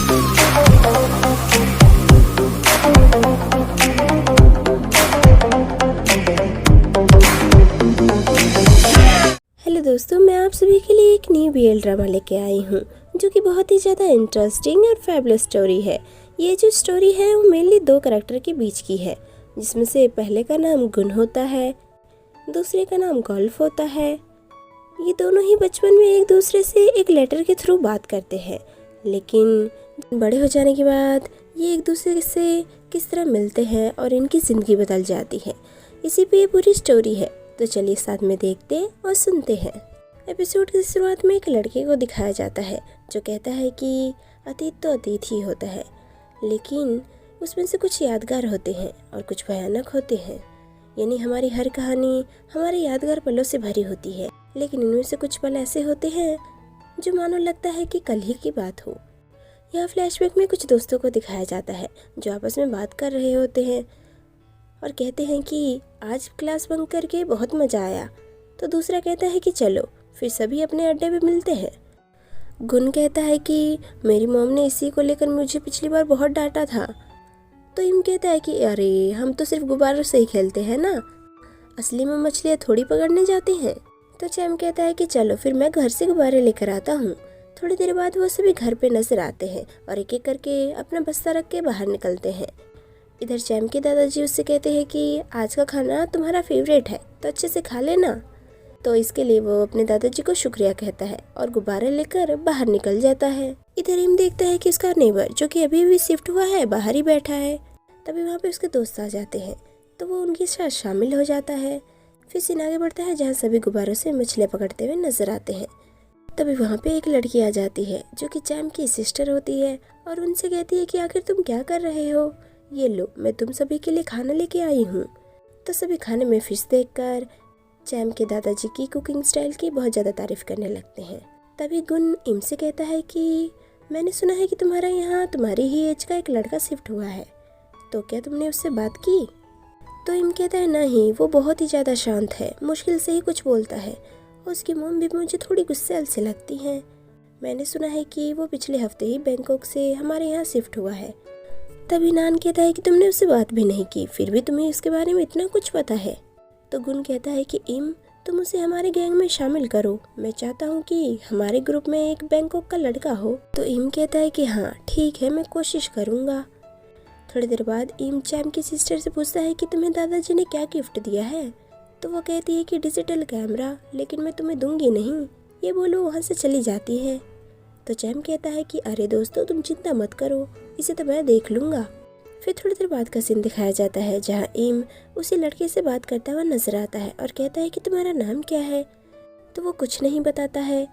Hello दोस्तों, मैं आप सभी के लिए एक न्यू बीएल ड्रामा लेके आई हूँ जो कि बहुत ही ज़्यादा इंटरेस्टिंग और फैबुलस स्टोरी है। ये जो स्टोरी है वो मेनली दो कैरेक्टर के बीच की है, जिसमें से पहले का नाम गुन होता है, दूसरे का नाम गोल्फ होता है। ये दोनों ही बचपन में एक दूसरे से एक लेटर के थ्रू बात करते हैं, लेकिन बड़े हो जाने के बाद ये एक दूसरे से किस तरह मिलते हैं और इनकी ज़िंदगी बदल जाती है। इसी पे ये पूरी स्टोरी है, तो चलिए साथ में देखते और सुनते हैं। एपिसोड की शुरुआत में एक लड़के को दिखाया जाता है जो कहता है कि अतीत तो अतीत ही होता है, लेकिन उसमें से कुछ यादगार होते हैं और कुछ भयानक होते हैं। यानी हमारी हर कहानी हमारे यादगार पलों से भरी होती है, लेकिन इनमें से कुछ पल ऐसे होते हैं जो मानो लगता है कि कल ही की बात हो। यहाँ फ्लैशबैक में कुछ दोस्तों को दिखाया जाता है जो आपस में बात कर रहे होते हैं और कहते हैं कि आज क्लास बंक करके बहुत मज़ा आया। तो दूसरा कहता है कि चलो फिर सभी अपने अड्डे पे मिलते हैं। गुन कहता है कि मेरी मॉम ने इसी को लेकर मुझे पिछली बार बहुत डांटा था। तो इम कहता है कि अरे हम तो सिर्फ गुब्बारों से ही खेलते हैं ना, असली में मछलियाँ थोड़ी पकड़ने जाते हैं। तो चैम कहता है कि चलो फिर मैं घर से गुब्बारे लेकर आता हूँ। थोड़ी देर बाद वो सभी घर पे नजर आते हैं और एक एक करके अपना बस्ता रख के बाहर निकलते हैं। इधर चैम के दादाजी उससे कहते हैं कि आज का खाना तुम्हारा फेवरेट है तो अच्छे से खा लेना। तो इसके लिए वो अपने दादाजी को शुक्रिया कहता है और गुब्बारे लेकर बाहर निकल जाता है। इधर इम देखता है कि उसका नेबर जो कि अभी अभी शिफ्ट हुआ है बाहर ही बैठा है। तभी वहाँ पे उसके दोस्त आ जाते हैं तो वो उनके साथ शामिल हो जाता है। फिर सीन आगे बढ़ता है जहाँ सभी गुब्बारों से मछलियाँ पकड़ते हुए नजर आते हैं। तभी वहाँ पे एक लड़की आ जाती है जो कि चैम की सिस्टर होती है और उनसे कहती है कि आखिर तुम क्या कर रहे हो, ये लो मैं तुम सभी के लिए खाना लेके आई हूँ। तो सभी खाने में फिश देखकर चैम के दादाजी की कुकिंग स्टाइल की बहुत ज़्यादा तारीफ करने लगते हैं। तभी गुन इम से कहता है कि मैंने सुना है कि तुम्हारा यहाँ तुम्हारी ही एज का एक लड़का शिफ्ट हुआ है, तो क्या तुमने उससे बात की? तो इम कहता है नहीं, वो बहुत ही ज़्यादा शांत है, मुश्किल से ही कुछ बोलता है और उसकी मॉम भी मुझे थोड़ी गुस्सैल से लगती हैं। मैंने सुना है कि वो पिछले हफ्ते ही बैंकॉक से हमारे यहाँ शिफ्ट हुआ है। तभी नान कहता है कि तुमने उससे बात भी नहीं की, फिर भी तुम्हें उसके बारे में इतना कुछ पता है। तो गुन कहता है कि इम तुम उसे हमारे गैंग में शामिल करो, मैं चाहता हूँ कि हमारे ग्रुप में एक बैंकॉक का लड़का हो। तो इम कहता है कि हाँ ठीक है, मैं कोशिश करूँगा। थोड़ी देर बाद इम चैम की सिस्टर से पूछता है कि तुम्हें दादाजी ने क्या गिफ्ट दिया है। तो वो कहती है कि डिजिटल कैमरा, लेकिन मैं तुम्हें दूंगी नहीं, ये बोलो वहाँ से चली जाती है। तो चैम कहता है कि अरे दोस्तों तुम चिंता मत करो, इसे तो मैं देख लूँगा। फिर थोड़ी देर बाद का सीन दिखाया जाता है जहाँ इम उसी लड़के से बात करता हुआ नजर आता है और कहता है कि तुम्हारा नाम क्या है। तो वो कुछ नहीं बताता है।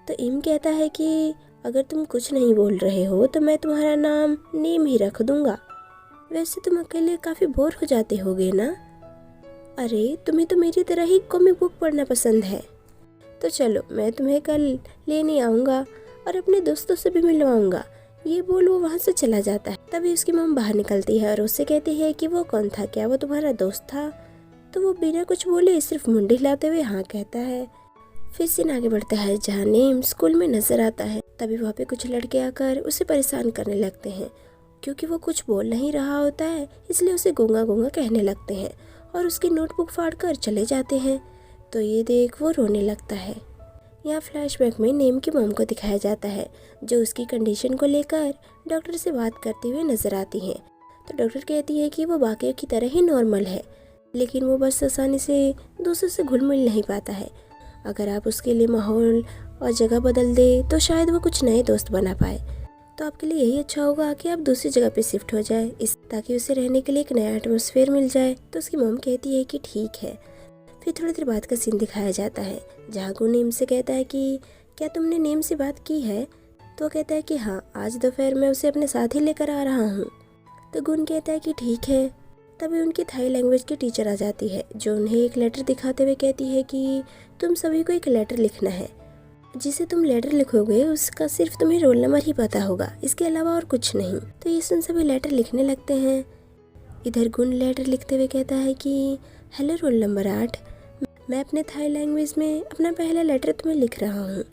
तो इम कहता है कि अगर तुम कुछ नहीं बोल रहे हो तो मैं तुम्हारा नाम नेम ही रख दूंगा। वैसे तुम अकेले काफ़ी बोर हो जाते होगे ना? अरे तुम्हें तो मेरी तरह ही कॉमिक बुक पढ़ना पसंद है, तो चलो मैं तुम्हें कल लेने आऊँगा और अपने दोस्तों से भी मिलवाऊंगा। ये बोल वो वहाँ से चला जाता है। तभी उसकी मॉम बाहर निकलती है और उससे कहती है कि वो कौन था, क्या वो तुम्हारा दोस्त था? तो वो बिना कुछ बोले सिर्फ मुंडी हिलाते हुए हाँ कहता है। फिर सीन आगे बढ़ता है जहाँ नेम स्कूल में नजर आता है। तभी वहाँ पे कुछ लड़के आकर उसे परेशान करने लगते हैं, क्योंकि वो कुछ बोल नहीं रहा होता है इसलिए उसे गूंगा गूंगा कहने लगते हैं और उसकी नोटबुक फाड़ कर चले जाते हैं। तो ये देख वो रोने लगता है। यहाँ फ्लैशबैक में नेम की मॉम को दिखाया जाता है जो उसकी कंडीशन को लेकर डॉक्टर से बात करते हुए नजर आती हैं। तो डॉक्टर कहती है कि वो बाकियों की तरह ही नॉर्मल है, लेकिन वो बस आसानी से दूसरों से घुल मिल नहीं पाता है। अगर आप उसके लिए माहौल और जगह बदल दे तो शायद वो कुछ नए दोस्त बना पाए। तो आपके लिए यही अच्छा होगा कि आप दूसरी जगह पे शिफ्ट हो जाए, ताकि उसे रहने के लिए एक नया एटमॉस्फेयर मिल जाए। तो उसकी मॉम कहती है कि ठीक है। फिर थोड़ी देर बाद का सीन दिखाया जाता है जहाँ गुन नेम से कहता है कि क्या तुमने नेम से बात की है? तो कहता है कि हाँ, आज दोपहर में उसे अपने साथ ही लेकर आ रहा हूँ। तो गुन कहता है कि ठीक है। तभी उनकी थाई लैंग्वेज की टीचर आ जाती है जो उन्हें एक लेटर दिखाते हुए कहती है कि तुम सभी को एक लेटर लिखना है। जिसे तुम लेटर लिखोगे उसका सिर्फ तुम्हें रोल नंबर ही पता होगा, इसके अलावा और कुछ नहीं। तो ये सुन सभी लेटर लिखने लगते हैं। इधर गुन लेटर लिखते हुए कहता है कि हेलो रोल नंबर 8, मैं अपने थाई लैंग्वेज में अपना पहला लेटर तुम्हें लिख रहा हूँ।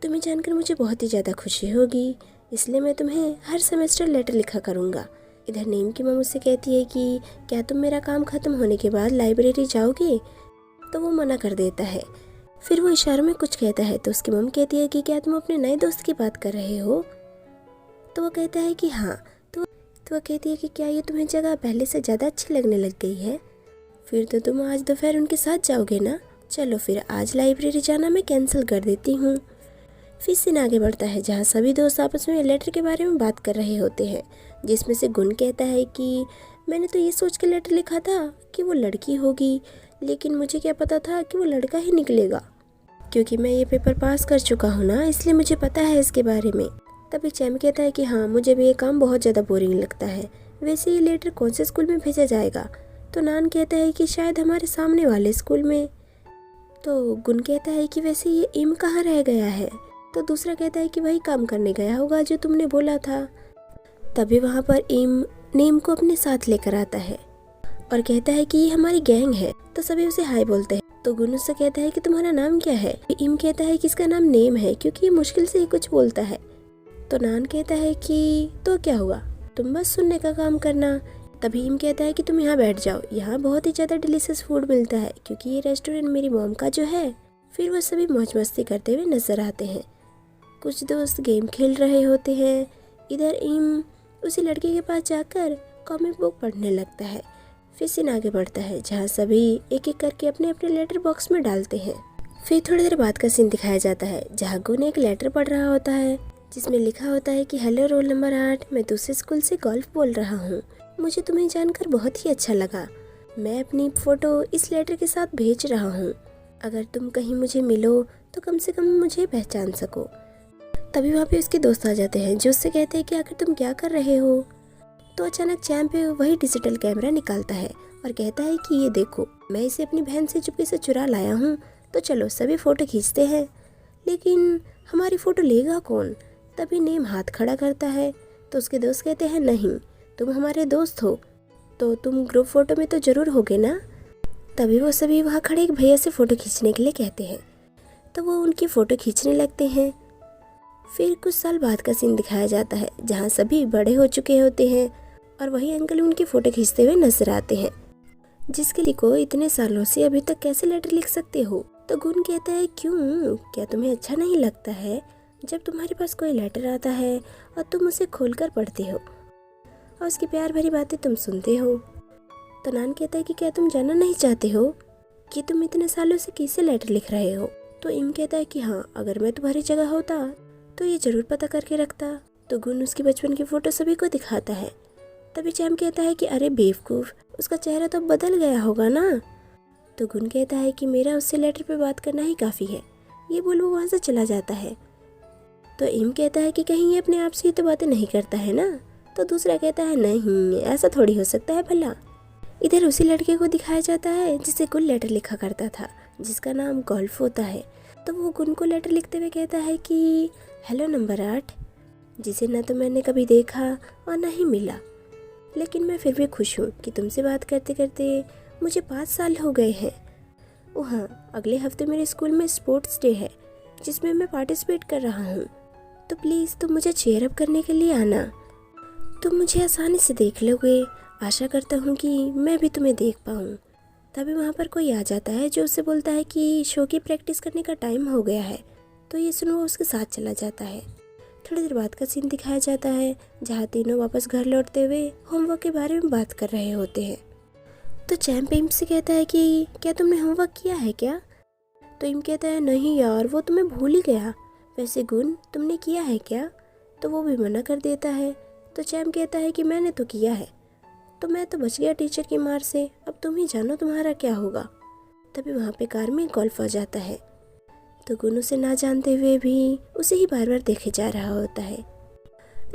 तुम्हें जानकर मुझे बहुत ही ज़्यादा खुशी होगी। इसलिए मैं तुम्हें हर सेमेस्टर लेटर लिखा करूँगा। इधर नीम की मम्मी उससे कहती है कि क्या तुम मेरा काम ख़त्म होने के बाद लाइब्रेरी जाओगे, तो वो मना कर देता है। फिर वो इशारों में कुछ कहता है तो उसकी मम्मी कहती है कि क्या तुम अपने नए दोस्त की बात कर रहे हो। तो वो कहता है कि हाँ। तो वो कहती है कि क्या ये तुम्हें जगह पहले से ज़्यादा अच्छी लगने लग गई है, फिर तो तुम आज दोपहर उनके साथ जाओगे ना। चलो फिर आज लाइब्रेरी जाना मैं कैंसिल कर देती हूँ। फिर सीन आगे बढ़ता है जहाँ सभी दोस्त आपस में लेटर के बारे में बात कर रहे होते हैं, जिसमें से गुण कहता है कि मैंने तो ये सोच के लेटर लिखा था कि वो लड़की होगी, लेकिन मुझे क्या पता था कि वो लड़का ही निकलेगा, क्योंकि मैं ये पेपर पास कर चुका हूँ ना, इसलिए मुझे पता है इसके बारे में। तभी चैम कहता है कि हाँ मुझे भी ये काम बहुत ज़्यादा बोरिंग लगता है, वैसे ये लेटर कौन से स्कूल में भेजा जाएगा। तो नान कहता है कि शायद हमारे सामने वाले स्कूल में। तो गुण कहता है कि वैसे ये इम कहाँ रह गया है। तो दूसरा कहता है कि वही काम करने गया होगा जो तुमने बोला था। तभी वहाँ पर इम नीम को अपने साथ लेकर आता है और कहता है कि ये हमारी गैंग है। तो सभी उसे हाय बोलते हैं। तो गुण उससे कहता है कि तुम्हारा नाम क्या है। इम कहता है कि इसका नाम नेम है क्योंकि ये मुश्किल से ही कुछ बोलता है। तो नान कहता है कि तो क्या हुआ, तुम बस सुनने का काम करना। तभी इम कहता है कि तुम यहाँ बैठ जाओ, यहाँ बहुत ही ज़्यादा डिलीशियस फूड मिलता है क्योंकि ये रेस्टोरेंट मेरी मॉम का जो है। फिर वो सभी मौज मस्ती करते हुए नजर आते हैं। कुछ दोस्त गेम खेल रहे होते हैं। इधर इम उसी लड़के के पास जाकर कॉमिक बुक पढ़ने लगता है। फिर सीन आगे बढ़ता है जहाँ सभी एक एक करके अपने अपने लेटर बॉक्स में डालते हैं। फिर थोड़ी देर बाद का सीन दिखाया जाता है जहाँ गुण एक लेटर पढ़ रहा होता है जिसमें लिखा होता है कि हेलो रोल नंबर 8, मैं दूसरे स्कूल से गोल्फ बोल रहा हूँ। मुझे तुम्हें जानकर बहुत ही अच्छा लगा। मैं अपनी फ़ोटो इस लेटर के साथ भेज रहा हूँ। अगर तुम कहीं मुझे मिलो तो कम से कम मुझे पहचान सको। तभी वहाँ पे उसके दोस्त आ जाते हैं जो उससे कहते हैं कि आखिर तुम क्या कर रहे हो। तो अचानक चैम पे वही डिजिटल कैमरा निकालता है और कहता है कि ये देखो, मैं इसे अपनी बहन से चुपके से चुरा लाया हूँ, तो चलो सभी फ़ोटो खींचते हैं। लेकिन हमारी फ़ोटो लेगा कौन। तभी नेम हाथ खड़ा करता है। तो उसके दोस्त कहते हैं नहीं, तुम हमारे दोस्त हो तो तुम ग्रुप फ़ोटो में तो ज़रूर होगे ना। तभी वो सभी वहाँ खड़े एक भैया से फ़ोटो खींचने के लिए कहते हैं। तो वो उनकी फ़ोटो खींचने लगते हैं। फिर कुछ साल बाद का सीन दिखाया जाता है जहाँ सभी बड़े हो चुके होते हैं और वही अंकल उनकी फ़ोटो खींचते हुए नजर आते हैं, जिसके लिए को इतने सालों से अभी तक कैसे लेटर लिख सकते हो। तो गुण कहता है क्यों, क्या तुम्हें अच्छा नहीं लगता है जब तुम्हारे पास कोई लेटर आता है और तुम उसे खोलकर पढ़ते हो और उसकी प्यार भरी बातें तुम सुनते हो। तो नान कहता है कि क्या तुम जानना नहीं चाहते हो कि तुम इतने सालों से किसे लेटर लिख रहे हो। तो इम कहता है कि हाँ, अगर मैं तुम्हारी जगह होता तो ये जरूर पता करके रखता। तो गुण उसकी बचपन की फ़ोटो सभी को दिखाता है। तभी चैम कहता है कि अरे बेवकूफ़, उसका चेहरा तो बदल गया होगा ना। तो गुण कहता है कि मेरा उससे लेटर पे बात करना ही काफ़ी है। ये बोल वो वहाँ से चला जाता है। तो इम कहता है कि कहीं ये अपने आप से ही तो बातें नहीं करता है ना। तो दूसरा कहता है नहीं, ऐसा थोड़ी हो सकता है भला। इधर उसी लड़के को दिखाया जाता है जिसे गुण लेटर लिखा करता था, जिसका नाम गोल्फ होता है। तो वो गुण को लेटर लिखते हुए कहता है कि हेलो नंबर 8, जिसे ना तो मैंने कभी देखा और ना ही मिला, लेकिन मैं फिर भी खुश हूँ कि तुमसे बात करते करते मुझे 5 साल हो गए हैं। ओह हाँ, अगले हफ्ते मेरे स्कूल में स्पोर्ट्स डे है जिसमें मैं पार्टिसिपेट कर रहा हूँ, तो प्लीज़ तुम मुझे चीयर अप करने के लिए आना। तुम मुझे आसानी से देख लोगे, आशा करता हूँ कि मैं भी तुम्हें देख पाऊँ। तभी वहाँ पर कोई आ जाता है जो उससे बोलता है कि शो की प्रैक्टिस करने का टाइम हो गया है। तो ये सुन वो उसके साथ चला जाता है। थोड़ी देर बाद का सीन दिखाया जाता है जहाँ तीनों वापस घर लौटते हुए होमवर्क के बारे में बात कर रहे होते हैं। तो चैम्प इम से कहता है कि क्या तुमने होमवर्क किया है क्या। तो इम कहता है नहीं यार, वो तुम्हें भूल ही गया। वैसे गुण, तुमने किया है क्या। तो वो भी मना कर देता है। तो चैम्प कहता है कि मैंने तो किया है, तो मैं तो बच गया टीचर की मार से, अब तुम ही जानो तुम्हारा क्या होगा। तभी वहाँ पे कार में गोल्फ आ जाता है। तो गुण उसे ना जानते हुए भी उसे ही बार बार देखे जा रहा होता है,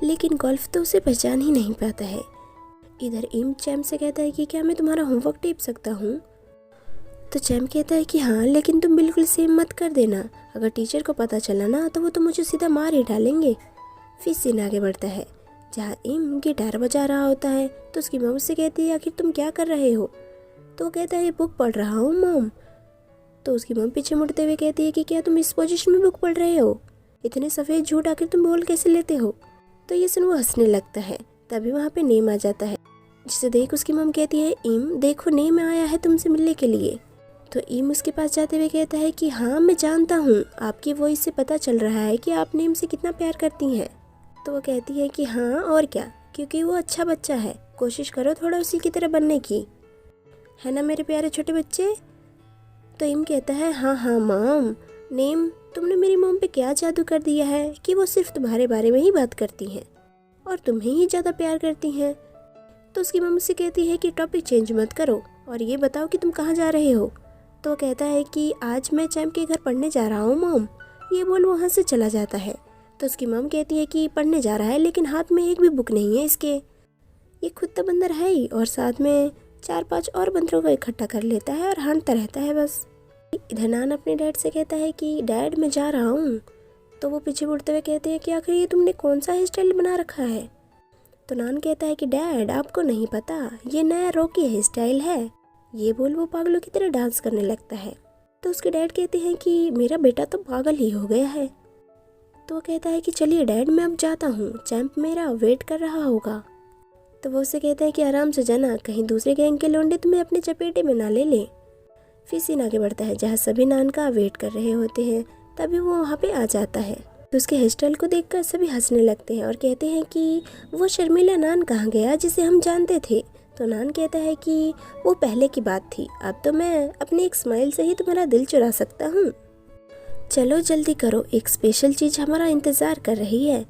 लेकिन गोल्फ तो उसे पहचान ही नहीं पाता है। इधर इम चैम से कहता है कि क्या मैं तुम्हारा होमवर्क टेप सकता हूँ। तो चैम कहता है कि हाँ, लेकिन तुम बिल्कुल सेम मत कर देना, अगर टीचर को पता चला ना तो वो तो मुझे सीधा मार ही डालेंगे। फिर सीन आगे बढ़ता है जहाँ इम गिटार बजा रहा होता है। तो उसकी मॉम उससे कहती है आखिर तुम क्या कर रहे हो। तो वो कहता है बुक पढ़ रहा हूँ मॉम। तो उसकी मॉम पीछे मुड़ते हुए कहती है कि क्या तुम इस पोजीशन में बुक पढ़ रहे हो, इतने सफ़ेद झूठ आखिर तुम बोल कैसे लेते हो। तो ये सुन वो हंसने लगता है। तभी वहाँ पे नेम आ जाता है, जिसे देख उसकी मम कहती है, इम देखो नेम आया है तुमसे मिलने के लिए। तो इम उसके पास जाते हुए कहता है कि हाँ मैं जानता हूँ, आपकी वॉइस से पता चल रहा है कि आप नेम से कितना प्यार करती हैं। तो वो कहती है कि हाँ और क्या, क्योंकि वो अच्छा बच्चा है, कोशिश करो थोड़ा उसी की तरह बनने की, है ना मेरे प्यारे छोटे बच्चे। तो इम कहता है हाँ हाँ मॉम, नेम तुमने मेरी मॉम पे क्या जादू कर दिया है कि वो सिर्फ तुम्हारे बारे में ही बात करती हैं और तुम्हें ही ज़्यादा प्यार करती हैं। तो उसकी मम्मी से कहती है कि टॉपिक चेंज मत करो और ये बताओ कि तुम कहाँ जा रहे हो। तो कहता है कि आज मैं चैम्प के घर पढ़ने जा रहा हूँ मॉम। ये बोल वहाँ से चला जाता है। तो उसकी मम कहती है कि पढ़ने जा रहा है लेकिन हाथ में एक भी बुक नहीं है इसके, ये खुद तो बंदर है ही और साथ में 4-5 और बंदरों को इकट्ठा कर लेता है और हाँटता रहता है बस। इधर नान अपने डैड से कहता है कि डैड मैं जा रहा हूँ। तो वो पीछे मुड़ते हुए कहते हैं कि आखिर ये तुमने कौन सा हेयर स्टाइल बना रखा है। तो नान कहता है कि डैड आपको नहीं पता, ये नया रॉकी हेयर स्टाइल है। ये बोल वो पागलों की तरह डांस करने लगता है। तो उसके डैड कहते हैं कि मेरा बेटा तो पागल ही हो गया है। तो वो कहता है कि चलिए डैड मैं अब जाता हूँ, चैम्प मेरा वेट कर रहा होगा। तो वो उसे कहता है कि आराम से जाना, कहीं दूसरे गैंग के लौंडे तुम्हें अपने चपेटे में ना ले लें। फिर सीन आगे बढ़ता है जहाँ सभी नान का वेट कर रहे होते हैं। तभी वो वहाँ पे आ जाता है। तो उसके हेयर स्टाइल को देखकर सभी हंसने लगते हैं और कहते हैं कि वो शर्मिला नान कहाँ गया जिसे हम जानते थे। तो नान कहता है कि वो पहले की बात थी, अब तो मैं अपनी एक स्माइल से ही तुम्हारा दिल चुरा सकता हूँ। चलो जल्दी करो, एक स्पेशल चीज़ हमारा इंतज़ार कर रही है।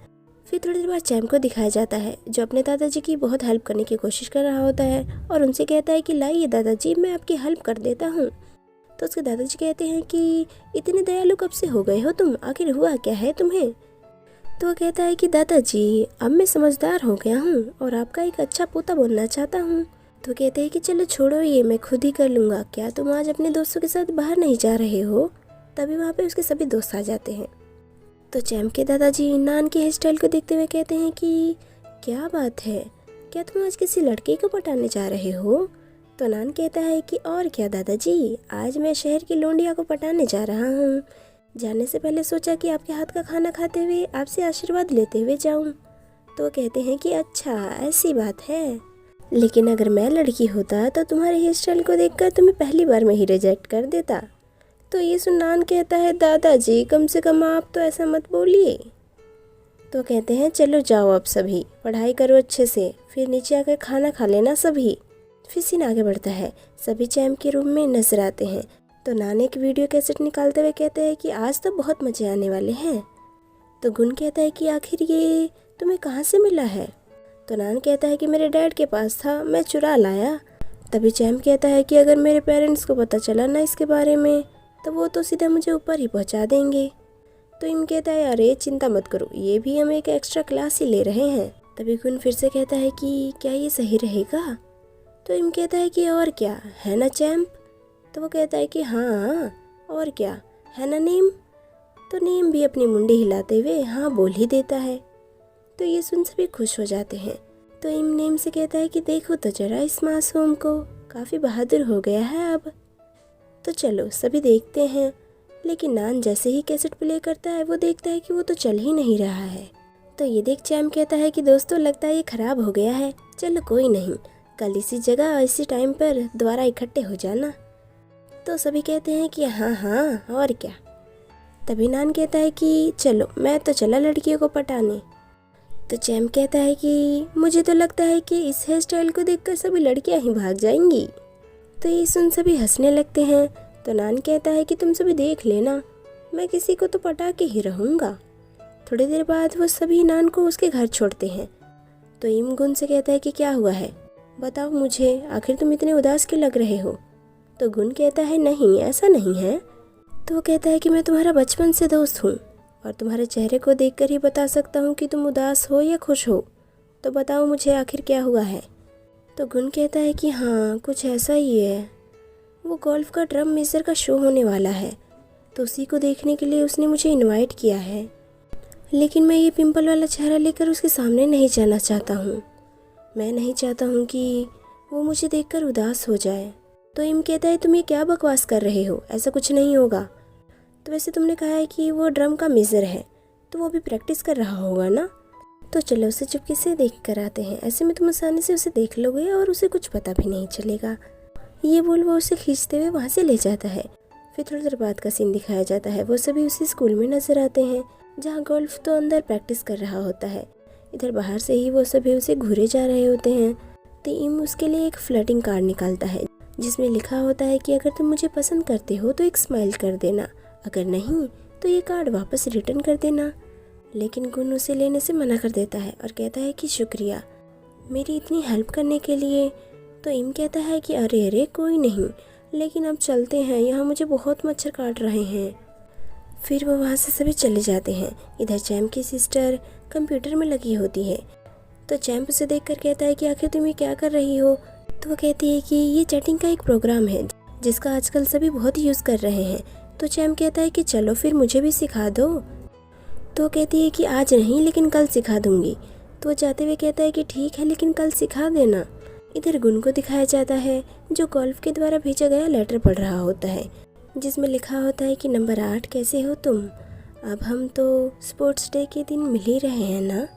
फिर थोड़ी देर बाद चैम्प को दिखाया जाता है जो अपने दादाजी की बहुत हेल्प करने की कोशिश कर रहा होता है और उनसे कहता है कि लाइए दादाजी मैं आपकी हेल्प कर देता हूँ। तो उसके दादाजी कहते हैं कि इतने दयालु कब से हो गए हो तुम, आखिर हुआ क्या है तुम्हें। तो वो कहता है कि दादाजी अब मैं समझदार हो गया हूँ और आपका एक अच्छा पोता बनना चाहता हूँ। तो कहते हैं कि चलो छोड़ो ये, मैं खुद ही कर लूँगा, क्या तुम आज अपने दोस्तों के साथ बाहर नहीं जा रहे हो। तभी वहाँ पे उसके सभी दोस्त आ जाते हैं। तो चैम्प के दादाजी नान के हेयर स्टाइल को देखते हुए कहते हैं कि क्या बात है, क्या तुम आज किसी लड़के को पटाने जा रहे हो। तो नान कहता है कि और क्या दादाजी, आज मैं शहर की लोंडिया को पटाने जा रहा हूँ। जाने से पहले सोचा कि आपके हाथ का खाना खाते हुए आपसे आशीर्वाद लेते हुए जाऊँ। तो वो कहते हैं कि अच्छा ऐसी बात है, लेकिन अगर मैं लड़की होता तो तुम्हारे हेयर स्टाइल को देखकर तुम्हें पहली बार में ही रिजेक्ट कर देता। तो ये सुन नान कहता है दादाजी कम से कम आप तो ऐसा मत बोलिए। तो कहते हैं चलो जाओ अब सभी पढ़ाई करो अच्छे से, फिर नीचे आकर खाना खा लेना सभी। फिर सीन आगे बढ़ता है, सभी चैम्प के रूम में नजर आते हैं। तो नान एक वीडियो कैसेट निकालते हुए कहते हैं कि आज तो बहुत मजे आने वाले हैं। तो गुन कहता है कि आखिर ये तुम्हें कहाँ से मिला है। तो नान कहता है कि मेरे डैड के पास था, मैं चुरा लाया। तभी चैम्प कहता है कि अगर मेरे पेरेंट्स को पता चला ना इसके बारे में तो वो तो सीधा मुझे ऊपर ही पहुंचा देंगे। तो इम कहता है अरे चिंता मत करो, ये भी हम एक एक्स्ट्रा क्लास ही ले रहे हैं। तभी गुन फिर से कहता है कि क्या ये सही रहेगा। तो इम कहता है कि और क्या है ना चैम्प। तो वो कहता है कि हाँ और क्या है ना नेम। तो नेम भी अपनी मुंडी हिलाते हुए हाँ बोल ही देता है। तो ये सुन सभी खुश हो जाते हैं। तो इम नेम से कहता है कि देखो तो जरा इस मासूम को, काफ़ी बहादुर हो गया है अब। तो चलो सभी देखते हैं। लेकिन नान जैसे ही कैसेट प्ले करता है वो देखता है कि वो तो चल ही नहीं रहा है। तो ये देख चैम्प कहता है कि दोस्तों लगता है ये ख़राब हो गया है, चलो कोई नहीं, कल इसी जगह इसी टाइम पर दोबारा इकट्ठे हो जाना। तो सभी कहते हैं कि हाँ हाँ और क्या। तभी नान कहता है कि चलो मैं तो चला लड़कियों को पटाने। तो चैम्प कहता है कि मुझे तो लगता है कि इस हेयर स्टाइल को देखकर सभी लड़कियां ही भाग जाएंगी। तो ये सुन सभी हंसने लगते हैं। तो नान कहता है कि तुम सभी देख लेना, मैं किसी को तो पटा के ही रहूँगा। थोड़ी देर बाद वो सभी नान को उसके घर छोड़ते हैं। तो इम गुन से कहता है कि क्या हुआ है, बताओ मुझे, आखिर तुम इतने उदास क्यों लग रहे हो। तो गुन कहता है नहीं ऐसा नहीं है। तो वो कहता है कि मैं तुम्हारा बचपन से दोस्त हूँ और तुम्हारे चेहरे को देखकर ही बता सकता हूँ कि तुम उदास हो या खुश हो। तो बताओ मुझे आखिर क्या हुआ है। तो गुन कहता है कि हाँ कुछ ऐसा ही है, वो गोल्फ का ड्रम मेजर का शो होने वाला है तो उसी को देखने के लिए उसने मुझे इनवाइट किया है, लेकिन मैं ये पिंपल वाला चेहरा लेकर उसके सामने नहीं जाना चाहता हूँ। मैं नहीं चाहता हूँ कि वो मुझे देखकर उदास हो जाए। तो इम कहता है तुम ये क्या बकवास कर रहे हो, ऐसा कुछ नहीं होगा। तो वैसे तुमने कहा है कि वो ड्रम का मेजर है तो वो भी प्रैक्टिस कर रहा होगा ना। तो चलो उसे चुपके से देख कर आते हैं, ऐसे में तुम आसानी से उसे देख लोगे और उसे कुछ पता भी नहीं चलेगा। ये बोल वो उसे खींचते हुए वहाँ से ले जाता है। फिर थोड़ी देर बाद का सीन दिखाया जाता है। वो सभी उसी स्कूल में नजर आते हैं जहाँ गोल्फ तो अंदर प्रैक्टिस कर रहा होता है। इधर बाहर से ही वो सभी उसे घूरे जा रहे होते हैं। टीम उसके लिए एक फ्लर्टिंग कार्ड निकालता है जिसमें लिखा होता है कि अगर तुम मुझे पसंद करते हो तो एक स्माइल कर देना, अगर नहीं तो ये कार्ड वापस रिटर्न कर देना। लेकिन गुन उसे लेने से मना कर देता है और कहता है कि शुक्रिया मेरी इतनी हेल्प करने के लिए। तो इम कहता है कि अरे अरे कोई नहीं, लेकिन अब चलते हैं, यहाँ मुझे बहुत मच्छर काट रहे हैं। फिर वो वहाँ से सभी चले जाते हैं। इधर चैम्प की सिस्टर कंप्यूटर में लगी होती है। तो चैम्प उसे देखकर कहता है कि आखिर तुम ये क्या कर रही हो। तो वो कहती है कि ये चैटिंग का एक प्रोग्राम है जिसका आजकल सभी बहुत यूज़ कर रहे हैं। तो चैम्प कहता है कि चलो फिर मुझे भी सिखा दो। तो वो कहती है कि आज नहीं लेकिन कल सिखा दूंगी। तो वो जाते हुए कहता है कि ठीक है लेकिन कल सिखा देना। इधर गुन को दिखाया जाता है जो गोल्फ के द्वारा भेजा गया लेटर पढ़ रहा होता है जिसमें लिखा होता है कि नंबर 8 कैसे हो तुम, अब हम तो स्पोर्ट्स डे के दिन मिल ही रहे हैं ना।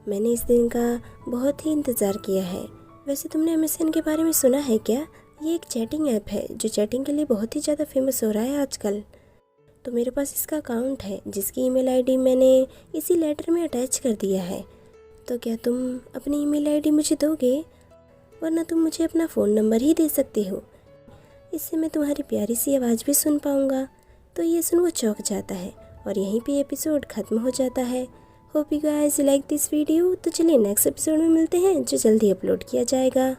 मैंने इस दिन का बहुत ही इंतज़ार किया है। वैसे तुमने MSN के बारे में सुना है क्या? ये एक चैटिंग ऐप है जो चैटिंग के लिए बहुत ही ज़्यादा फेमस हो रहा है आजकल। तो मेरे पास इसका अकाउंट है जिसकी ईमेल आईडी मैंने इसी लेटर में अटैच कर दिया है। तो क्या तुम अपनी ईमेल आईडी मुझे दोगे? वरना तुम मुझे अपना फ़ोन नंबर ही दे सकते हो, इससे मैं तुम्हारी प्यारी सी आवाज़ भी सुन पाऊँगा। तो ये सुन वो चौंक जाता है और यहीं पे एपिसोड ख़त्म हो जाता है। Hope you guys like this video. तो चलिए नेक्स्ट एपिसोड में मिलते हैं जो जल्दी अपलोड किया जाएगा।